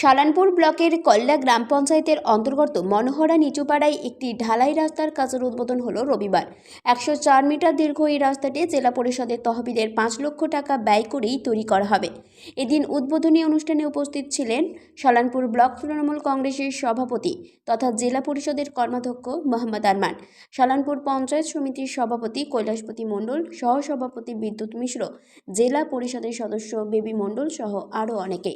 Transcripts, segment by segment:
সালানপুর ব্লকের কল্লা গ্রাম পঞ্চায়েতের অন্তর্গত মনোহরা নিচুপাড়ায় একটি ঢালাই রাস্তার কাজের উদ্বোধন হলো রবিবার। 104 মিটার দীর্ঘ এই রাস্তাটি জেলা পরিষদের তহবিলের 5 লক্ষ টাকা ব্যয় করেই তৈরি করা হবে। এদিন উদ্বোধনী অনুষ্ঠানে উপস্থিত ছিলেন সালানপুর ব্লক তৃণমূল কংগ্রেসের সভাপতি তথা জেলা পরিষদের কর্মাধ্যক্ষ মোহাম্মদ আরমান, সালানপুর পঞ্চায়েত সমিতির সভাপতি কৈলাসপতি মণ্ডল, সহসভাপতি বিদ্যুৎ মিশ্র, জেলা পরিষদের সদস্য বেবি মণ্ডল সহ আরও অনেকে।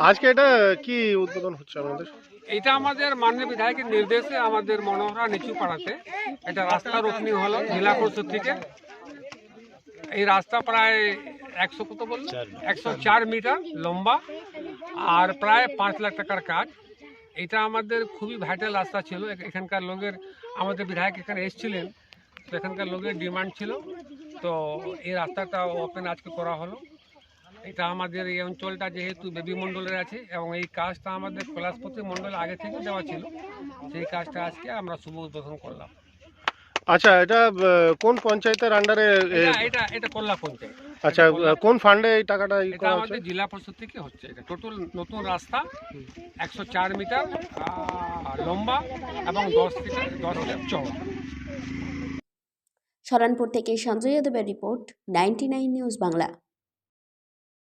আজকে এটা কি উদ্বোধন হচ্ছে আমাদের? এটা আমাদের মাননীয় বিধায়কের নির্দেশে আমাদের মনোহরা নিচু পাড়াতে একটা রাস্তার ওপেনিং হলো জেলা পরিষদ থেকে। এই রাস্তা প্রায় 104 মিটার লম্বা আর প্রায় 5 লাখ টাকার কাজ। এটা আমাদের খুবই ভাইটাল রাস্তা ছিল। এখানকার লোকের, আমাদের বিধায়ক এখানে এসেছিলেন, তো এখানকার লোকের ডিমান্ড ছিল, তো এই রাস্তাটা ওপেন আজকে করা হলো। এটা আমাদের এই অঞ্চলটা যেহেতু বেবি মণ্ডলের আছে এবং এই কাজটা আমাদের কৈলাসপতি মণ্ডল আগে থেকে দেওয়া ছিল, সেই কাজটা আজকে আমরা শুভ উদ্বোধন করলাম। আচ্ছা, এটা কোন পঞ্চায়েতের আন্ডারে? এটা কল্লা পঞ্চায়েত। আচ্ছা, কোন ফান্ডে এই টাকাটা? এটা আমাদের জেলা পরিষদ থেকে হচ্ছে। এটা টোটাল নতুন রাস্তা 104 মিটার লম্বা এবং 10 ফিট চওড়া। সালানপুর থেকে সঞ্জয় যাদবের রিপোর্ট, 99 নিউজ বাংলা।